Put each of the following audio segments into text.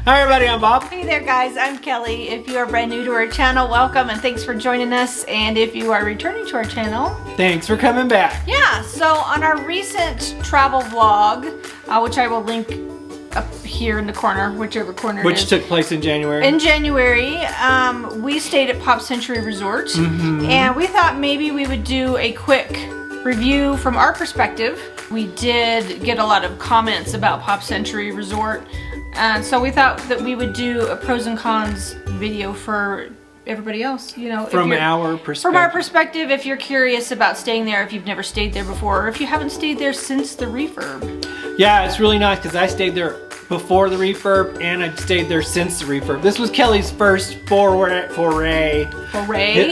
Hi everybody, I'm Bob. Hey there guys, I'm Kelly. If you are brand new to our channel, welcome and thanks for joining us. And if you are returning to our channel, Thanks for coming back. yeah, so on our recent travel vlog, which I will link up here in the corner, whichever corner it Which is. took place in January. In January, we stayed at Pop Century Resort, and we thought maybe we would do a quick review from our perspective. We did get a lot of comments about Pop Century Resort, and so we thought that we would do a pros and cons video for everybody else, you know. From our perspective. From our perspective, if you're curious about staying there, if you've never stayed there before, or if you haven't stayed there since the refurb. Yeah, it's really nice because I stayed there before the refurb and I've stayed there since the refurb. This was Kelly's first foray.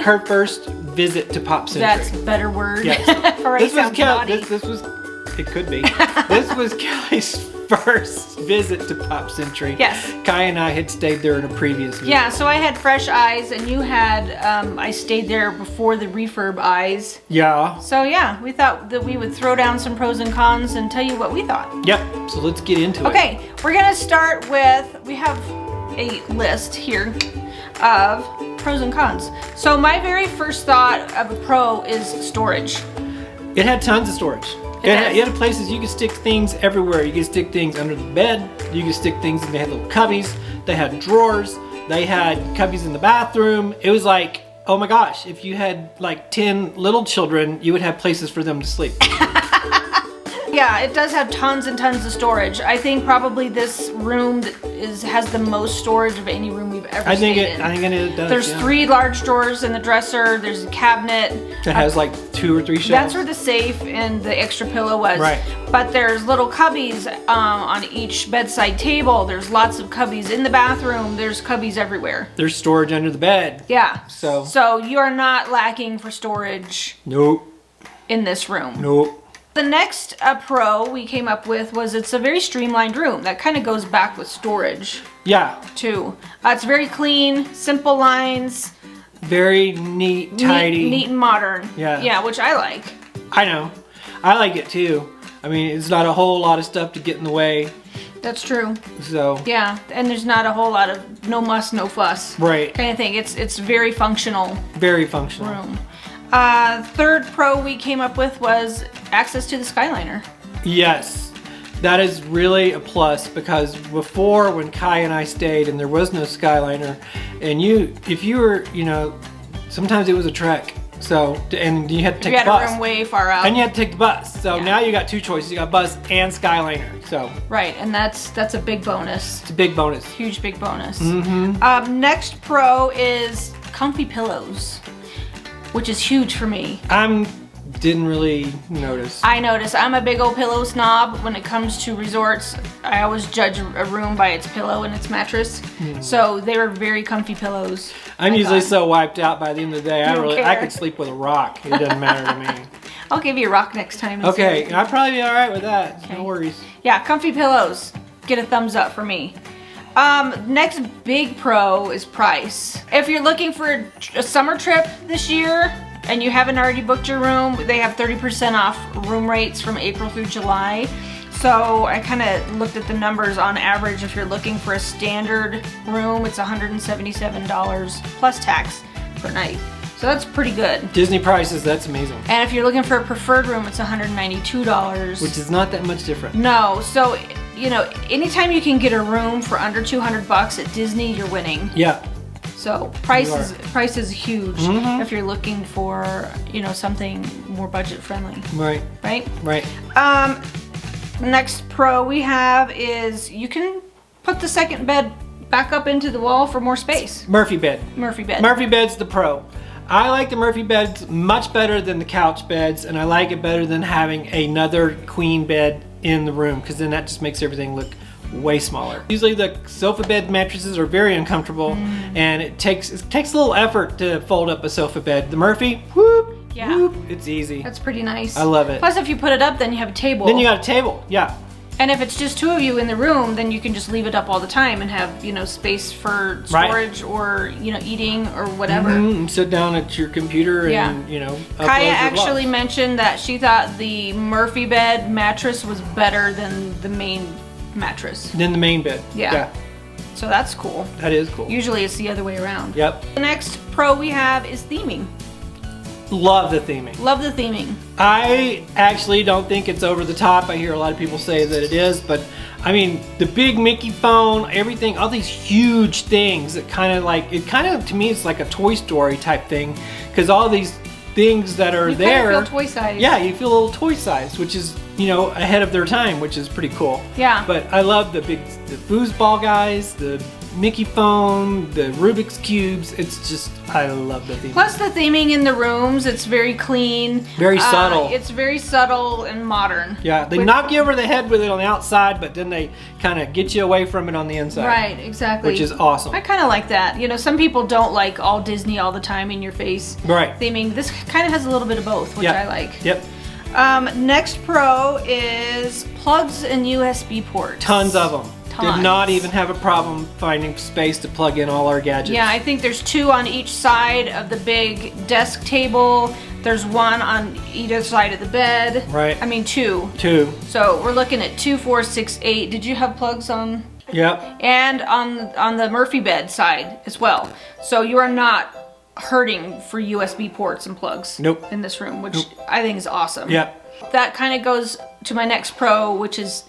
Her first visit to Pop Century. That's a better word. Yes. Foray This was sounds naughty. it could be. This was Kelly's first visit to Pop Century. Yes. Kai and I had stayed there in a previous visit. Yeah, so I had fresh eyes and you had, I stayed there before the refurb eyes. Yeah. So yeah, we thought that we would throw down some pros and cons and tell you what we thought. Yep, so let's get into it. Okay, we're gonna start with, we have a list here of pros and cons. So my very first thought of a pro is storage. It had tons of storage. It It had places you could stick things everywhere. You could stick things under the bed. You could stick things, and they had little cubbies. They had drawers. They had cubbies in the bathroom. It was like, oh my gosh, if you had like 10 little children, you would have places for them to sleep. Yeah, it does have tons and tons of storage. I think probably this room has the most storage of any room we've ever stayed in. I think it does. There's 3 large drawers in the dresser. There's a cabinet. That has like 2 or 3 shelves. That's where the safe and the extra pillow was. Right. But there's little cubbies on each bedside table. There's lots of cubbies in the bathroom. There's cubbies everywhere. There's storage under the bed. Yeah. So you are not lacking for storage Nope. in this room. Nope. The next pro we came up with was it's a very streamlined room. That kind of goes back with storage Yeah. too. It's very clean, simple lines, Very neat, tidy. neat and modern. Yeah. Yeah, which I like. I know. I like it too. I mean, it's not a whole lot of stuff to get in the way. That's true. So. Yeah, and there's not a whole lot of no muss, no fuss. Right. Kind of thing. It's very functional Very functional. room. Third pro we came up with was access to the Skyliner. Yes, that is really a plus because before when Kai and I stayed and there was no Skyliner, and if you were, sometimes it was a trek. So, and you had to take You had the a bus. room way far out. And you had to take the bus. So Yeah. now you got 2 choices. You got bus and Skyliner. So Right, and that's a big bonus. it's a big bonus. Huge big bonus. Mm-hmm. Next pro is comfy pillows, which is huge for me. Didn't really notice. I notice I'm a big old pillow snob when it comes to resorts. I always judge a room by its pillow and its mattress. So they were very comfy pillows. I'm I usually thought. so wiped out by the end of the day. I don't I care. could sleep with a rock. It doesn't matter to me. I'll give you a rock next time. and see Okay, what- I'd probably be all right with that. Okay. No worries. Yeah, comfy pillows. Get a thumbs up for me. Next big pro is price. If you're looking for a summer trip this year and you haven't already booked your room, they have 30% off room rates from April through July. So I kind of looked at the numbers on average. If you're looking for a standard room, it's $177 plus tax per night. So that's pretty good. Disney prices, that's amazing. And if you're looking for a preferred room, it's $192. Which is not that much different. No, so anytime you can get a room for under $200 at Disney, you're winning. Yeah. So price You is huge if you're looking for something more budget friendly, Right. right? Right. Next pro we have is you can put the second bed back up into the wall for more space. Murphy bed. Murphy bed. Murphy bed's the pro. I like the Murphy beds much better than the couch beds, and I like it better than having another queen bed in the room because then that just makes everything look way smaller. Usually the sofa bed mattresses are very uncomfortable and it takes a little effort to fold up a sofa bed. The Murphy, whoop, Yeah. whoop, it's easy. That's pretty nice. I love it. Plus if you put it up, then you have a table. Then you got a table, yeah. And if it's just 2 of you in the room, then you can just leave it up all the time and have, space for storage or, eating or whatever. And sit down at your computer Yeah. and, upload Kaya your actually vlogs. mentioned that she thought the Murphy bed mattress was better than the main mattress. Then the main bed. Yeah. So that's cool. That is cool. Usually it's the other way around. Yep. The next pro we have is theming. Love the theming. Love the theming. I actually don't think it's over the top. I hear a lot of people say that it is, but I mean, the big Mickey phone, everything, all these huge things that to me, it's like a Toy Story type thing, because all these things that are You there. kind of feel toy size. Yeah, you feel a little toy size, which is, you know, ahead of their time, which is pretty cool. Yeah. But I love the foosball guys, the Mickey phone, the Rubik's cubes. It's just, I love the theme. Plus the theming in the rooms, it's very clean. Very subtle. It's very subtle and modern. Yeah, they knock you over the head with it on the outside, but then they kind of get you away from it on the inside. Right, exactly. Which is awesome. I kind of like that. You know, some people don't like all Disney all the time in your face Right. theming. This kind of has a little bit of both, which Yep. I like. Yep. Next pro is plugs and USB ports. Tons of them. Tons. Did not even have a problem finding space to plug in all our gadgets. Yeah, I think there's 2 on each side of the big desk table. There's 1 on either side of the bed. Right. I mean 2. 2. So we're looking at 2, 4, 6, 8. Did you have plugs on? Yep. And on the Murphy bed side as well. So you are not hurting for USB ports and plugs Nope. in this room, which I think is awesome. Yep. That kind of goes to my next pro, which is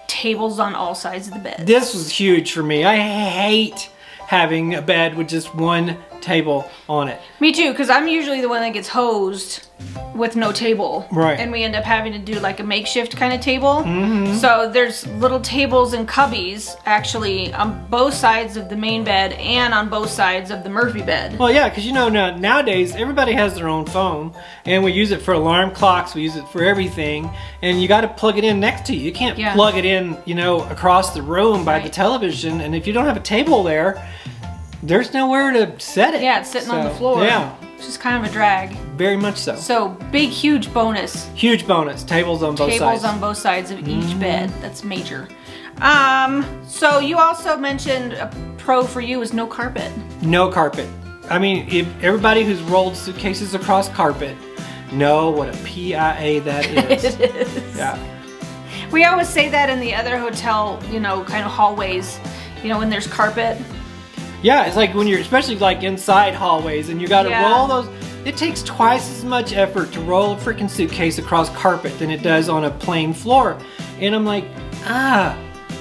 tables on all sides of the bed. This was huge for me. I hate having a bed with just one table on it. Me too, because I'm usually the one that gets hosed with no table. Right. And we end up having to do like a makeshift kind of table. Mm-hmm. So there's little tables and cubbies actually on both sides of the main bed and on both sides of the Murphy bed. Well, yeah, because you know nowadays everybody has their own phone, and we use it for alarm clocks. We use it for everything, and you got to plug it in next to you. You can't Yeah. plug it in, you know, across the room by the Right. television. And if you don't have a table there, there's nowhere to set it. Yeah, it's sitting on the floor. Yeah, Which is kind of a drag. very much so. So big, huge bonus. Huge bonus. Tables on both Tables sides. on both sides of each bed. That's major. So you also mentioned a pro for you is no carpet. No carpet. I mean, if everybody who's rolled suitcases across carpet know what a PIA that is. It is. Yeah. We always say that in the other hotel, you know, kind of hallways, you know, when there's carpet. Yeah, it's like when you're, especially like inside hallways, and you got to Yeah. roll those. It takes twice as much effort to roll a freaking suitcase across carpet than it does on a plain floor. And I'm like, no.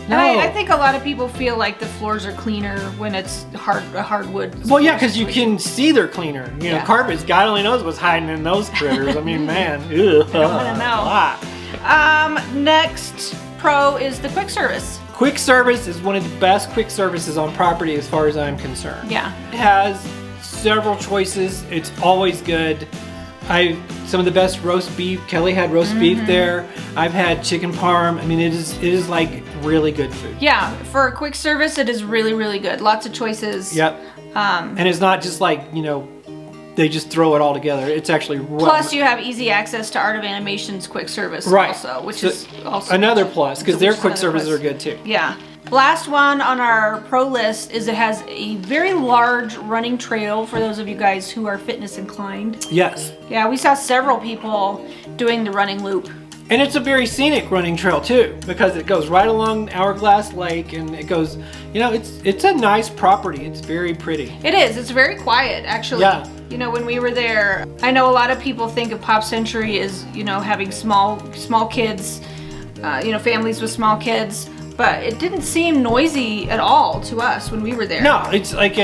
And I think a lot of people feel like the floors are cleaner when it's hardwood. Well, yeah, because you can see they're cleaner. You know, Yeah. carpets, God only knows what's hiding in those critters. I mean, man. Ugh, I don't want to know. Next pro is the quick service. Quick service is one of the best quick services on property as far as I'm concerned. Yeah. It has several choices. It's always good. Some of the best roast beef. Kelly had roast beef there. I've had chicken parm. I mean, it is like really good food. Yeah, for a quick service, it is really, really good. Lots of choices. Yep. And it's not just like, you know, they just throw it all together. It's actually Plus, you have easy access to Art of Animation's quick service Right. also, which So is also another plus, because their which is quick another services plus. are good too. Yeah. Last one on our pro list is it has a very large running trail for those of you guys who are fitness inclined. Yes. Yeah, we saw several people doing the running loop. And it's a very scenic running trail too, because it goes right along Hourglass Lake, and it goes, you know, it's a nice property. It's very pretty. It is. It's very quiet, actually. Yeah. You know, when we were there, I know a lot of people think of Pop Century as, you know, having small kids, you know, families with small kids, but it didn't seem noisy at all to us when we were there. No, it's like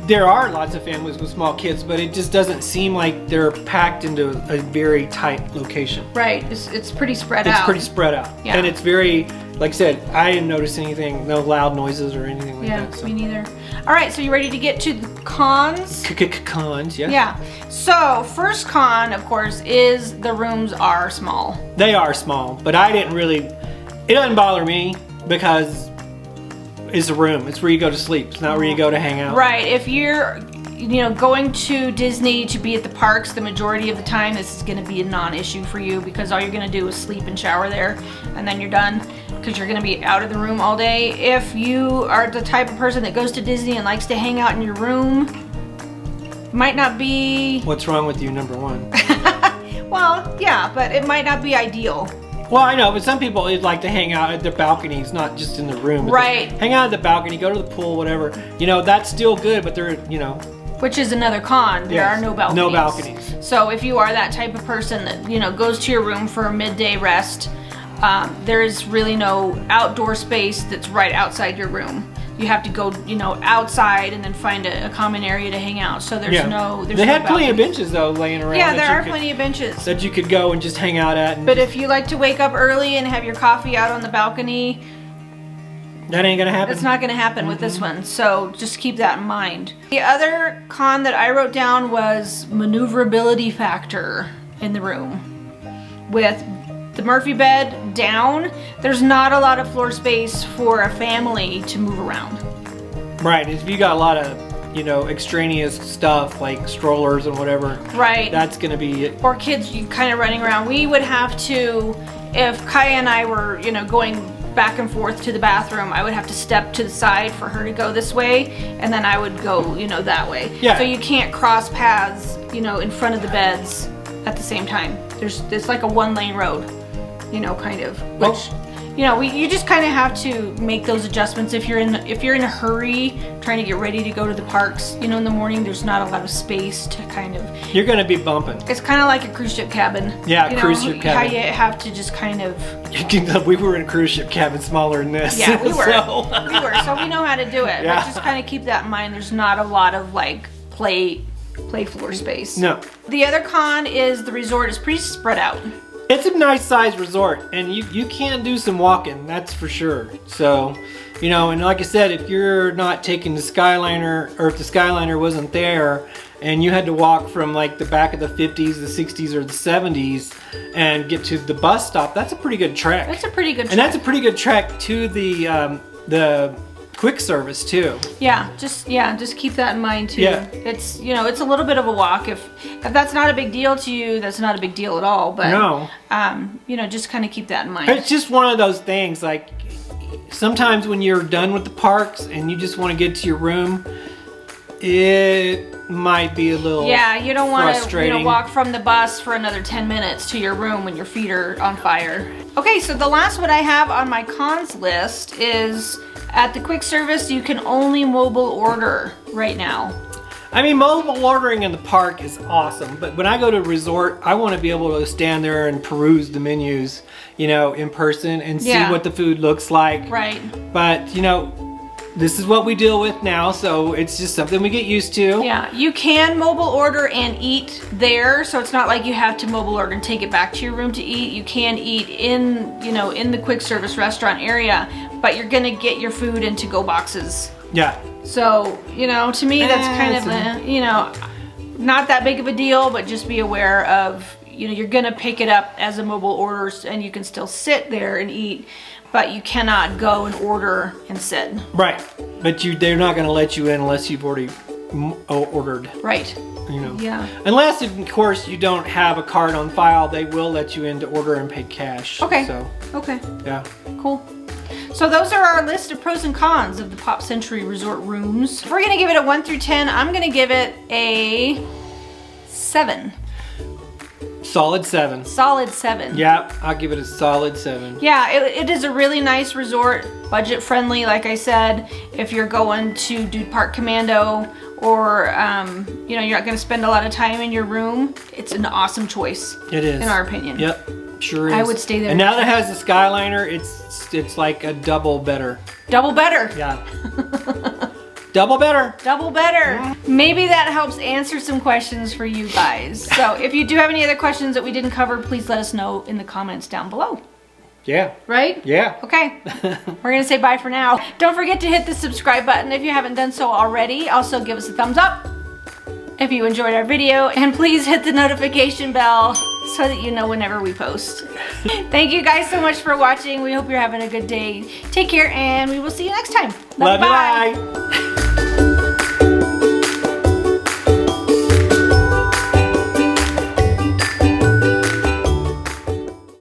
there are lots of families with small kids, but it just doesn't seem like they're packed into a very tight location. Right. It's pretty spread It's out. pretty spread out. Yeah. And it's very, like I said, I didn't notice anything, no loud noises or anything like Yeah, that. me neither. All right, so you ready to get to the cons? Cons, yeah. Yeah. So first con, of course, is the rooms are small. They are small, but I didn't really, it doesn't bother me because it's a room. It's where you go to sleep. It's not where you go to hang out. Right. If you're, you know, going to Disney to be at the parks the majority of the time, this is going to be a non-issue for you because all you're going to do is sleep and shower there, and then you're done because you're going to be out of the room all day. If you are the type of person that goes to Disney and likes to hang out in your room, might not be, What's wrong with you, number one? well, yeah, but it might not be ideal. Well, I know, but some people would like to hang out at their balconies, not just in the room. Right. Hang out at the balcony, go to the pool, whatever. You know, that's still good, but they're, you know. Which is another con. There Yes, are no balconies. no balconies. So if you are that type of person that, you know, goes to your room for a midday rest, there is really no outdoor space that's right outside your room. You have to go, you know, outside and then find a common area to hang out. So there's no. There's they no had plenty of balconies. benches though laying around. Yeah, that there you are could- plenty of benches. that you could go and just hang out at. And But if you like to wake up early and have your coffee out on the balcony, that ain't gonna happen. it's not going to happen with this one. So just keep that in mind. The other con that I wrote down was maneuverability factor in the room. With the Murphy bed down, there's not a lot of floor space for a family to move around. Right. If you got a lot of, you know, extraneous stuff like strollers and whatever, Right. that's gonna be. Or kids you kind of running around. We would have to, if Kaya and I were, you know, going back and forth to the bathroom, I would have to step to the side for her to go this way, and then I would go, you know, that way. Yeah. So you can't cross paths, you know, in front of the beds at the same time. It's like a one-lane road, you know, kind of. Which, you know, you just kind of have to make those adjustments if you're in a hurry trying to get ready to go to the parks. You know, in the morning there's not a lot of space to kind of. You're gonna be bumping. It's kind of like a cruise ship cabin. Yeah, you know, cruise ship cabin. How you have to just kind of. We were in a cruise ship cabin smaller than this. Yeah, we were. So. We were. So we know how to do it. Yeah. But just kind of keep that in mind. There's not a lot of like play floor space. No. The other con is the resort is pretty spread out. It's a nice sized resort, and you can do some walking, that's for sure. So, you know, and like I said, if you're not taking the Skyliner, or if the Skyliner wasn't there, and you had to walk from like the back of the 50s, the 60s, or the 70s, and get to the bus stop, that's a pretty good trek. That's a pretty good. And that's a pretty good trek to the quick service too. Just keep that in mind too. Yeah. It's, you know, it's a little bit of a walk. If that's not a big deal to you, that's not a big deal at all. But No. you know, just kind of keep that in mind. It's just one of those things, like sometimes when you're done with the parks and you just want to get to your room, it might be a little Yeah, you don't want to frustrating. walk from the bus for another 10 minutes to your room when your feet are on fire. Okay, so the last one I have on my cons list is at the quick service, you can only mobile order right now. I mean, mobile ordering in the park is awesome, but when I go to a resort, I want to be able to stand there and peruse the menus, you know, in person and see Yeah. what the food looks like. Right. But, you know, this is what we deal with now, so it's just something we get used to. Yeah, you can mobile order and eat there, so it's not like you have to mobile order and take it back to your room to eat. You can eat in, you know, in the quick service restaurant area, but you're gonna get your food in to-go boxes. Yeah. So, you know, to me that's kind of, you know, not that big of a deal, but just be aware of, you know, you're gonna pick it up as a mobile order and you can still sit there and eat, but you cannot go and order and sit. Right. But they're not going to let you in unless you've already ordered. Right. You know. Yeah. Unless, of course, you don't have a card on file, they will let you in to order and pay cash. Okay. So, Okay. yeah. Cool. So those are our list of pros and cons of the Pop Century Resort rooms. If we're gonna give it a 1 through 10, I'm gonna give it a 7. Solid 7. Solid 7. Yeah, I'll give it a solid 7. Yeah, it is a really nice resort, budget friendly, like I said. If you're going to do Park Commando or, you know, you're not going to spend a lot of time in your room, it's an awesome choice. It is. In our opinion. Yep, sure is. I would stay there. And now that it has the Skyliner, it's like a double better. Double better. Yeah. Double better. Double better. Maybe that helps answer some questions for you guys. So if you do have any other questions that we didn't cover, please let us know in the comments down below. Yeah. Right? Yeah. Okay. We're going to say bye for now. Don't forget to hit the subscribe button if you haven't done so already. Also give us a thumbs up if you enjoyed our video. And please hit the notification bell so that you know whenever we post. Thank you guys so much for watching. We hope you're having a good day. Take care and we will see you next time. Love you. Bye.